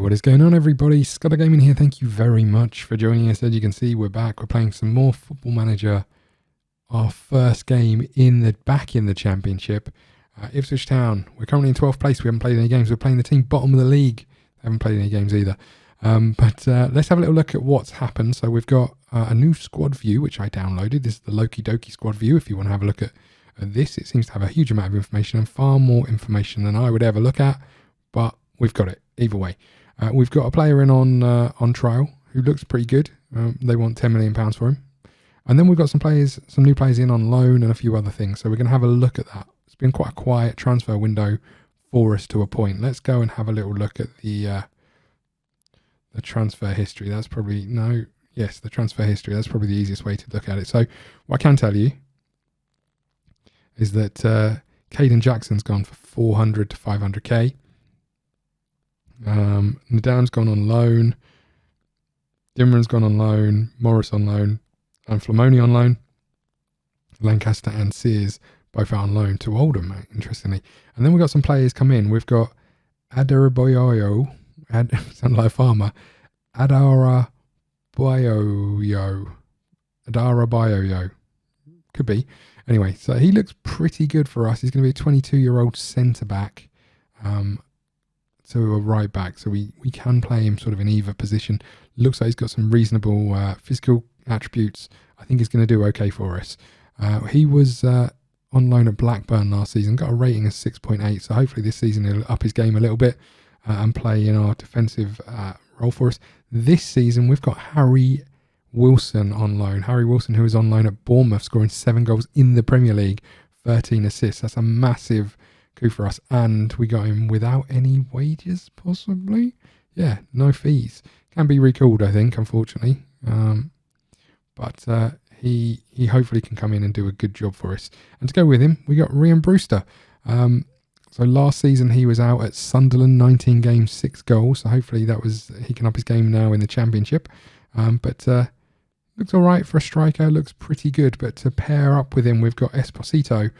What is going on, everybody? ScottDogGaming here. Thank you very much for joining us. As you can see, we're back. We're playing some more Football Manager. Our first game back in the Championship. Ipswich Town. We're currently in 12th place. We haven't played any games. We're playing the team bottom of the league. Haven't played any games either. But let's have a little look at what's happened. So we've got a new squad view, which I downloaded. This is the Loki Doki squad view. If you want to have a look at this, it seems to have a huge amount of information and far more information than I would ever look at. But we've got it either way. We've got a player in on trial who looks pretty good. They want £10 million for him. And then we've got some new players in on loan and a few other things. So we're going to have a look at that. It's been quite a quiet transfer window for us to a point. Let's go and have a little look at the transfer history. The transfer history. That's probably the easiest way to look at it. So what I can tell you is that Caden Jackson's gone for 400 to 500k. Nadam's gone on loan. Dimran's gone on loan. Morris on loan. And Flamoni on loan. Lancaster and Sears both out on loan to Oldham, interestingly. And then we've got some players come in. We've got Adaraboyo. Sound like a farmer. Adaraboyo. Could be. Anyway, so he looks pretty good for us. He's going to be a 22-year-old centre-back. To a right back, so we can play him sort of in either position. Looks like he's got some reasonable physical attributes. I think he's going to do okay for us. He was on loan at Blackburn last season, got a rating of 6.8, so hopefully this season he'll up his game a little bit and play in our defensive role for us. This season we've got Harry Wilson on loan. Harry Wilson, who was on loan at Bournemouth, scoring 7 goals in the Premier League, 13 assists. That's a massive coup for us, and we got him without any wages, possibly. Yeah, no fees. Can be recalled, I think, unfortunately. But he hopefully can come in and do a good job for us. And to go with him, we got Rhian Brewster. So last season he was out at Sunderland, 19 games, 6 goals. So hopefully he can up his game now in the Championship. But looks all right for a striker. Looks pretty good. But to pair up with him, we've got Esposito.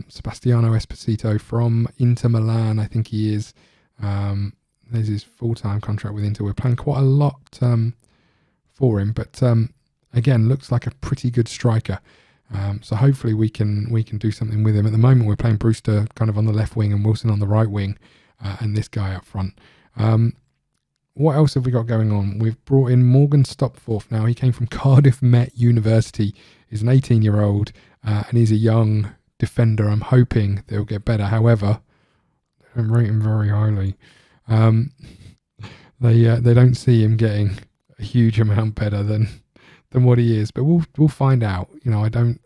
Sebastiano Esposito from Inter Milan, I think he is. There's his full-time contract with Inter. We're playing quite a lot for him, but again, looks like a pretty good striker. So hopefully we can do something with him. At the moment, we're playing Brewster kind of on the left wing and Wilson on the right wing, and this guy up front. What else have we got going on? We've brought in Morgan Stopforth now. He came from Cardiff Met University. He's an 18-year-old, and he's a young defender. I'm hoping they'll get better. However, they don't rate him very highly. They don't see him getting a huge amount better than what he is, but we'll find out.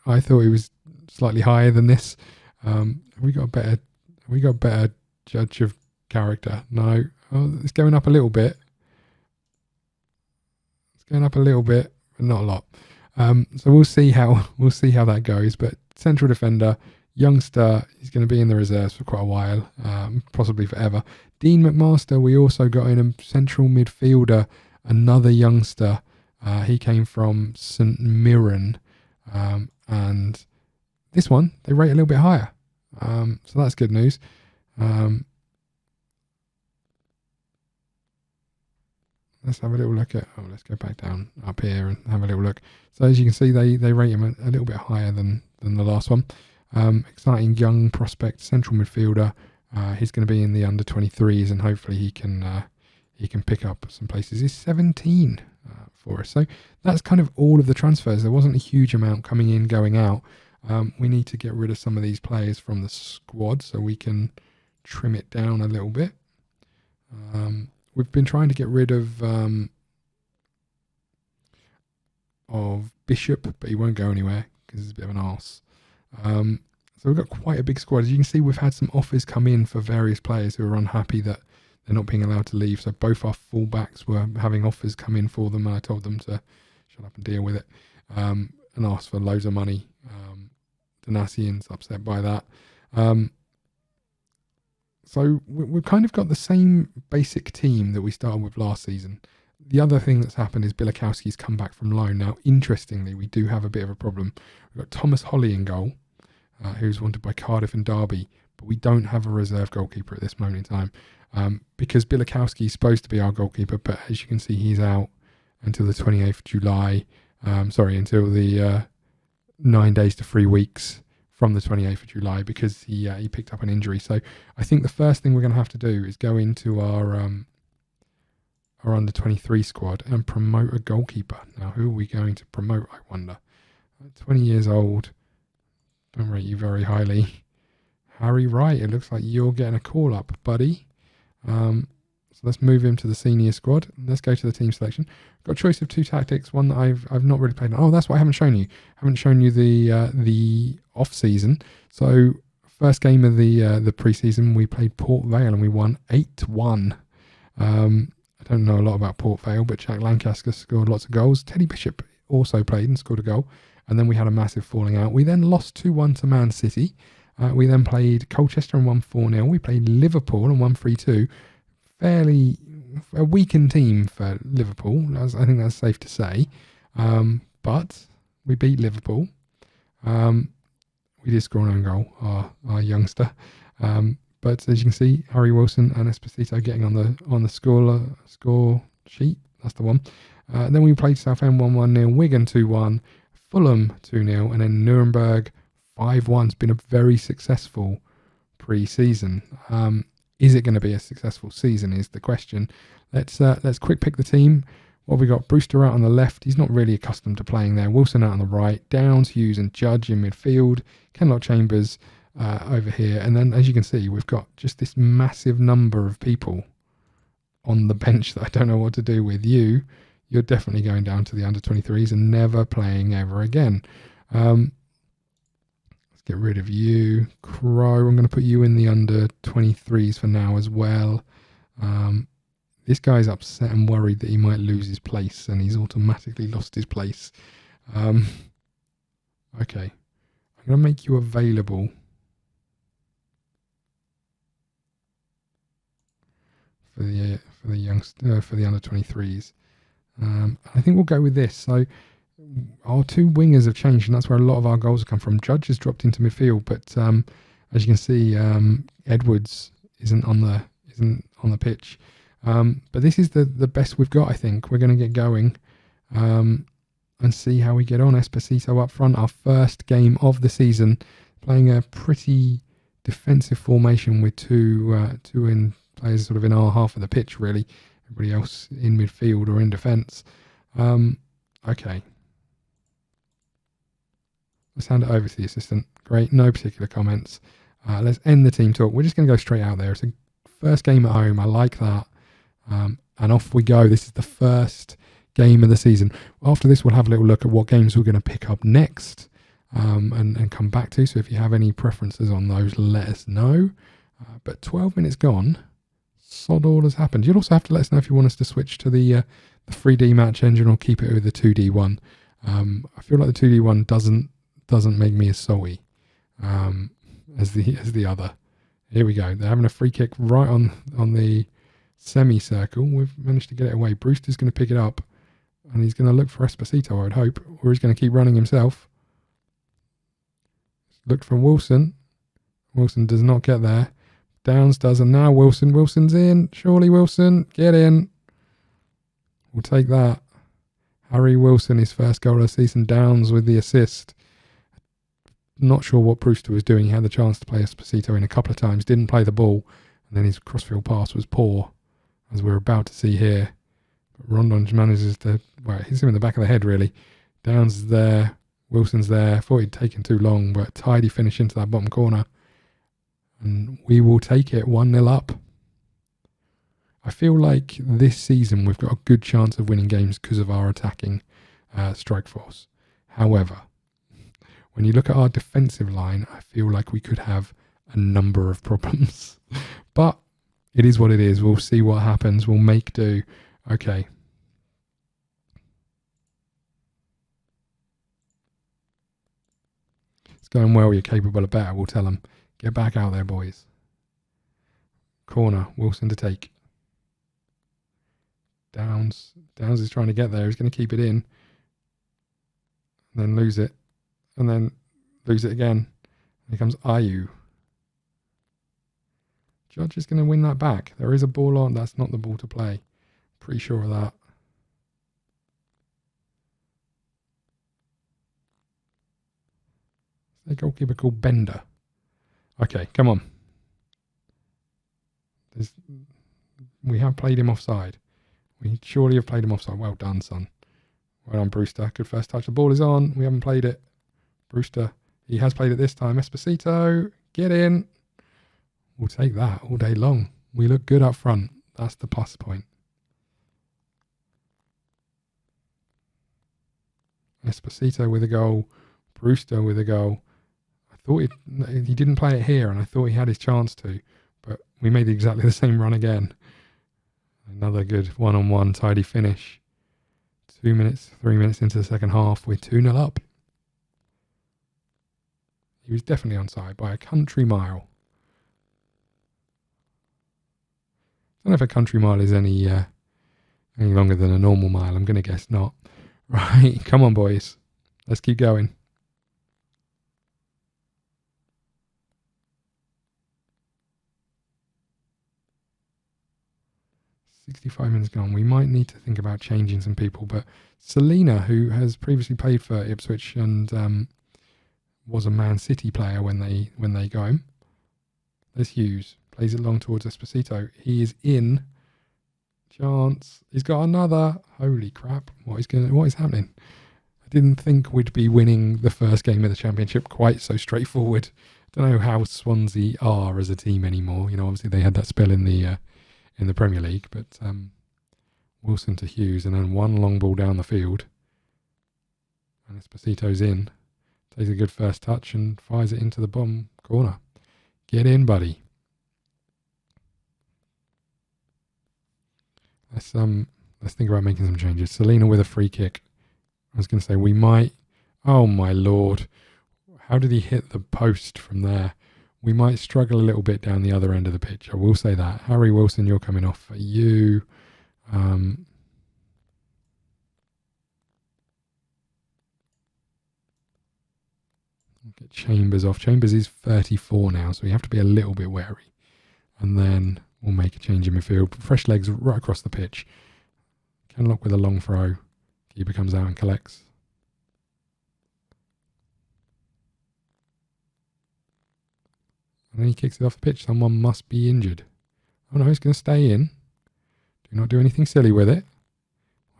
I thought he was slightly higher than this. Have we got a better judge of character? No. It's going up a little bit. But not a lot. So we'll see how that goes. But central defender, youngster, he's going to be in the reserves for quite a while, possibly forever. Dean McMaster, we also got in a central midfielder, another youngster. He came from St Mirren, and this one they rate a little bit higher. So that's good news. Let's have a little look at. Let's go back down up here and have a little look. So as you can see, they rate him a little bit higher than the last one. Exciting young prospect, central midfielder. He's going to be in the under 23s, and hopefully he can pick up some places. He's 17 for us. So that's kind of all of the transfers. There wasn't a huge amount coming in, going out. We need to get rid of some of these players from the squad so we can trim it down a little bit. We've been trying to get rid of Bishop, but he won't go anywhere because he's a bit of an arse. So we've got quite a big squad. As you can see, we've had some offers come in for various players who are unhappy that they're not being allowed to leave. So both our fullbacks were having offers come in for them, and I told them to shut up and deal with it, and asked for loads of money. Donatian's upset by that. So we've kind of got the same basic team that we started with last season. The other thing that's happened is Bilikowski's come back from loan. Now, interestingly, we do have a bit of a problem. We've got Thomas Holly in goal, who's wanted by Cardiff and Derby, but we don't have a reserve goalkeeper at this moment in time. because Bilikowski is supposed to be our goalkeeper, but as you can see, he's out until the 28th of July. Until the 9 days to 3 weeks from the 28th of July, because he picked up an injury. So I think the first thing we're going to have to do is go into our under 23 squad and promote a goalkeeper. Now, who are we going to promote, I wonder? 20 years old. Don't rate you very highly. Harry Wright, it looks like you're getting a call up, buddy. So let's move him to the senior squad. Let's go to the team selection. Got a choice of 2 tactics. One that I've not really played. Oh, that's what I haven't shown you. I haven't shown you the off season. So first game of the pre-season, we played Port Vale and we won 8-1. I don't know a lot about Port Vale, but Jack Lancaster scored lots of goals. Teddy Bishop also played and scored a goal. And then we had a massive falling out. We then lost 2-1 to Man City. We then played Colchester and won 4-0. We played Liverpool and won 3-2. Fairly a weakened team for Liverpool. I think that's safe to say. But we beat Liverpool. We did score an own goal, our youngster. But as you can see, Harry Wilson and Esposito getting on the score sheet. That's the one. Then we played Southend 1-1, Wigan 2-1, Fulham 2-0, and then Nuremberg 5-1. It's been a very successful pre-season. Is it going to be a successful season is the question. Let's quick pick the team. What have we got? Brewster out on the left. He's not really accustomed to playing there. Wilson out on the right. Downs, Hughes and Judge in midfield. Kenlock Chambers over here. And then as you can see, we've got just this massive number of people on the bench that I don't know what to do with. You're definitely going down to the under 23s and never playing ever again. Let's get rid of you. Crow, I'm going to put you in the under 23s for now as well. This guy's upset and worried that he might lose his place, and he's automatically lost his place. Okay. I'm going to make you available for the under 23s. I think we'll go with this. So our 2 wingers have changed, and that's where a lot of our goals have come from. Judge has dropped into midfield, but as you can see, Edwards isn't on the pitch. But this is the best we've got. I think we're going to get going and see how we get on. Esposito up front, our first game of the season, playing a pretty defensive formation with two players sort of in our half of the pitch, really. Everybody else in midfield or in defence. Okay. Let's hand it over to the assistant. Great, no particular comments. Let's end the team talk. We're just going to go straight out there. It's a first game at home. I like that. And off we go. This is the first game of the season. After this, we'll have a little look at what games we're going to pick up next and come back to. So if you have any preferences on those, let us know. But 12 minutes gone. Sod all has happened. You'll also have to let us know if you want us to switch to the 3D match engine or keep it with the 2D one. I feel like the 2D one doesn't make me as salty as the other. Here we go. They're having a free kick right on the semicircle. We've managed to get it away. Brewster's going to pick it up, and he's going to look for Esposito, I would hope, or he's going to keep running himself. Looked for Wilson. Wilson does not get there. Downs does, and now Wilson. Wilson's in. Surely Wilson, get in. We'll take that. Harry Wilson, his first goal of the season. Downs with the assist. Not sure what Brewster was doing. He had the chance to play Esposito in a couple of times. Didn't play the ball. And then his crossfield pass was poor, as we're about to see here. But Rondon manages to... Well, hits him in the back of the head, really. Downs is there. Wilson's there. Thought he'd taken too long, but tidy finish into that bottom corner. And we will take it 1-0 up. I feel like this season we've got a good chance of winning games because of our attacking strike force. However, when you look at our defensive line, I feel like we could have a number of problems. But it is what it is. We'll see what happens. We'll make do. Okay. It's going well. You're capable of better. We'll tell them. Get back out there, boys. Corner. Wilson to take. Downs is trying to get there. He's going to keep it in. And then lose it. And then lose it again. Here comes Ayew. Judge is going to win that back. There is a ball on. That's not the ball to play. Pretty sure of that. Is there a goalkeeper called Bender? Okay, come on. We have played him offside. We surely have played him offside. Well done, son. Well done, Brewster. Good first touch. The ball is on. We haven't played it. Brewster, he has played it this time. Esposito, get in. We'll take that all day long. We look good up front. That's the plus point. Esposito with a goal. Brewster with a goal. I thought he didn't play it here, and I thought he had his chance to, but we made exactly the same run again. Another good one-on-one tidy finish. 3 minutes into the second half. We're 2-0 up. He was definitely onside by a country mile. I don't know if a country mile is any longer than a normal mile. I'm going to guess not. Right, come on, boys. Let's keep going. $65 minutes gone. We might need to think about changing some people, but Selena, who has previously played for Ipswich and was a Man City player when they got him. There's Hughes. Plays it long towards Esposito. He is in. Chance. He's got another. Holy crap. What is happening? I didn't think we'd be winning the first game of the Championship quite so straightforward. Don't know how Swansea are as a team anymore. You know, obviously they had that spell in the Premier League, but Wilson to Hughes, and then one long ball down the field. And Esposito's in. Takes a good first touch and fires it into the bottom corner. Get in, buddy. Let's think about making some changes. Selena with a free kick. I was going to say we might. Oh my lord! How did he hit the post from there? We might struggle a little bit down the other end of the pitch. I will say that. Harry Wilson, you're coming off for you. Get Chambers off. Chambers is 34 now, so we have to be a little bit wary. And then we'll make a change in midfield. Fresh legs right across the pitch. Kenlock with a long throw. Keeper comes out and collects. And then he kicks it off the pitch. Someone must be injured. Oh no, he's going to stay in. Do not do anything silly with it.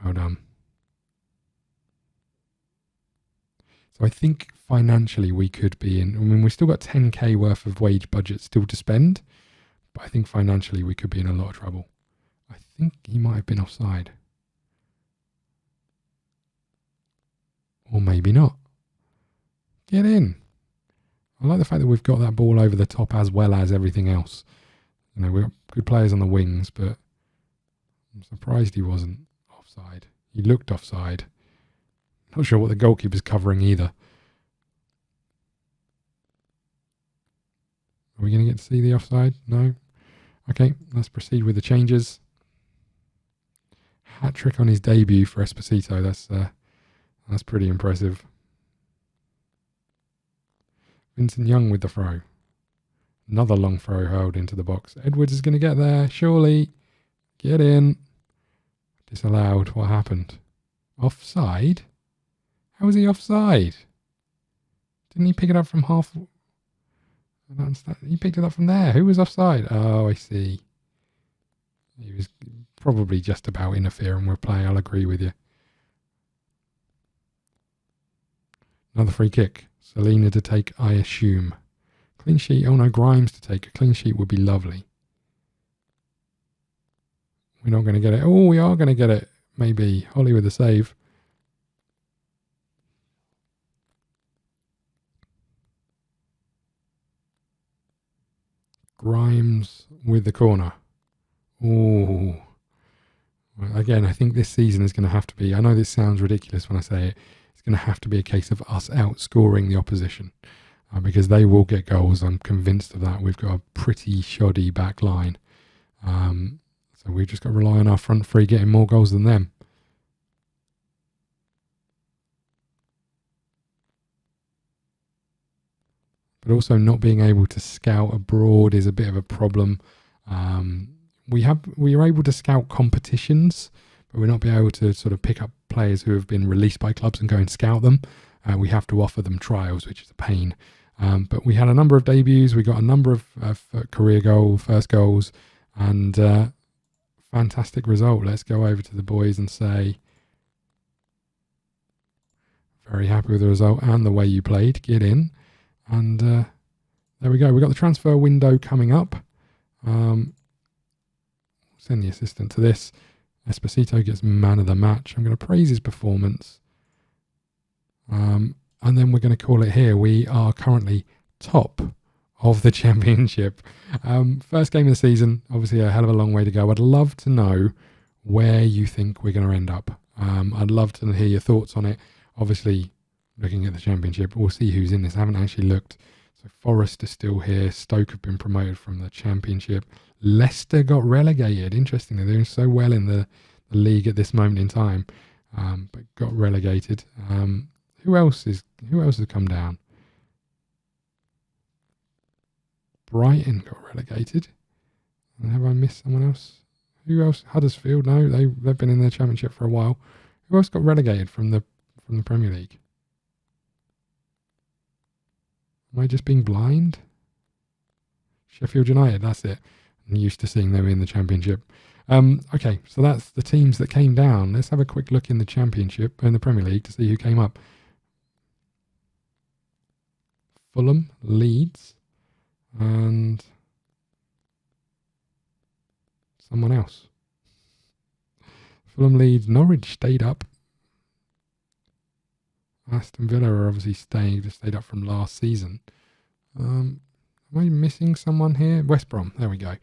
Well done. So I think financially we could be in. I mean, we've still got 10k worth of wage budget still to spend. But I think financially we could be in a lot of trouble. I think he might have been offside. Or maybe not. Get in. I like the fact that we've got that ball over the top as well as everything else. You know, we've got good players on the wings, but I'm surprised he wasn't offside. He looked offside. Not sure what the goalkeeper's covering either. Are we going to get to see the offside? No? Okay, let's proceed with the changes. Hat-trick on his debut for Esposito. That's pretty impressive. Vincent Young with the throw. Another long throw hurled into the box. Edwards is going to get there. Surely. Get in. Disallowed. What happened? Offside? How was he offside? Didn't he pick it up from half? I don't understand. He picked it up from there. Who was offside? Oh, I see. He was probably just about interfering with play. I'll agree with you. Another free kick. Selena to take, I assume. Clean sheet. Oh no, Grimes to take. A clean sheet would be lovely. We're not going to get it. Oh, we are going to get it. Maybe. Holly with the save. Grimes with the corner. Oh. Well, again, I think this season is going to have to be, I know this sounds ridiculous when I say it, it's going to have to be a case of us outscoring the opposition because they will get goals. I'm convinced of that. We've got a pretty shoddy back line. So we've just got to rely on our front three getting more goals than them. But also not being able to scout abroad is a bit of a problem. We are able to scout competitions, but we're not able to sort of pick up players who have been released by clubs and go and scout them. We have to offer them trials, which is a pain. But we had a number of debuts. We got a number of first goals, and fantastic result. Let's go over to the boys and say, very happy with the result and the way you played. Get in. And there we go. We've got the transfer window coming up. Send the assistant to this. Esposito gets man of the match. I'm going to praise his performance. And then we're going to call it here. We are currently top of the championship. First game of the season. Obviously a hell of a long way to go. I'd love to know where you think we're going to end up. I'd love to hear your thoughts on it. Obviously, looking at the championship, we'll see who's in this. I haven't actually looked. So Forest is still here. Stoke have been promoted from the championship. Leicester got relegated. Interesting, they're doing so well in the league at this moment in time, but got relegated. Who else has come down? Brighton got relegated. And have I missed someone else? Who else? Huddersfield? No, they've been in the championship for a while. Who else got relegated from the Premier League? Am I just being blind? Sheffield United, that's it. I'm used to seeing them in the championship. Okay, so that's the teams that came down. Let's have a quick look in the championship, in the Premier League, to see who came up. Fulham, Leeds, and someone else. Fulham, Leeds, Norwich stayed up. Aston Villa are obviously stayed up from last season. Am I missing someone here? West Brom, there we go.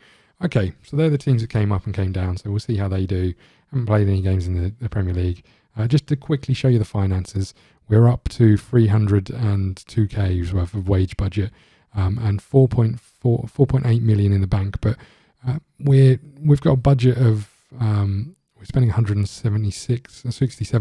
Okay, so they're the teams that came up and came down, so we'll see how they do. Haven't played any games in the Premier League. Just to quickly show you the finances, we're up to 302k's worth of wage budget and 4.8 million in the bank, but we've got a budget of we're spending 67,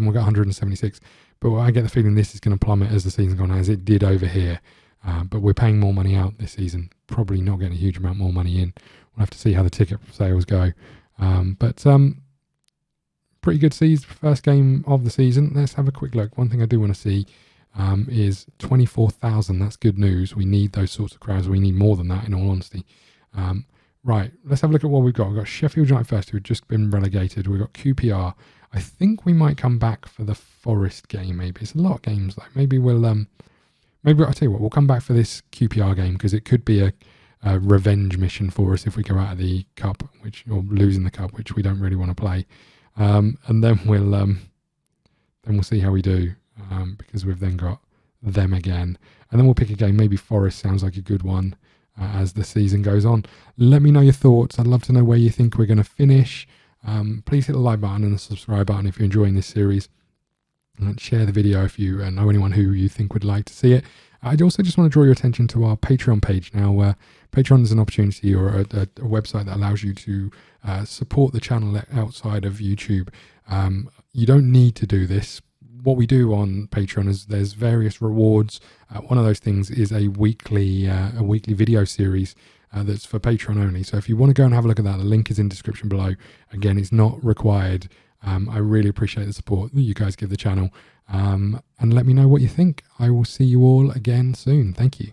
we've got 176, but I get the feeling this is going to plummet as the season goes on, as it did over here. But we're paying more money out this season, probably not getting a huge amount more money in. We'll have to see how the ticket sales go. But pretty good first game of the season. Let's have a quick look. One thing I do want to see is 24,000. That's good news. We need those sorts of crowds. We need more than that, in all honesty. Right, let's have a look at what we've got. We've got Sheffield United first, who have just been relegated. We've got QPR. I think we might come back for the Forest game, maybe. It's a lot of games, though. Maybe we'll... Maybe I'll tell you what, we'll come back for this QPR game because it could be a revenge mission for us if we go out of the cup, or losing the cup, which we don't really want to play. And then we'll see how we do because we've then got them again, and then we'll pick a game. Maybe Forest sounds like a good one as the season goes on. Let me know your thoughts. I'd love to know where you think we're going to finish. Please hit the like button and the subscribe button if you're enjoying this series. And share the video if you know anyone who you think would like to see it. I also just want to draw your attention to our Patreon page. Now, Patreon is an opportunity or a website that allows you to support the channel outside of YouTube. You don't need to do this. What we do on Patreon is there's various rewards. One of those things is a weekly video series that's for Patreon only. So if you want to go and have a look at that, the link is in the description below. Again, it's not required. I really appreciate the support that you guys give the channel, and let me know what you think. I will see you all again soon. Thank you.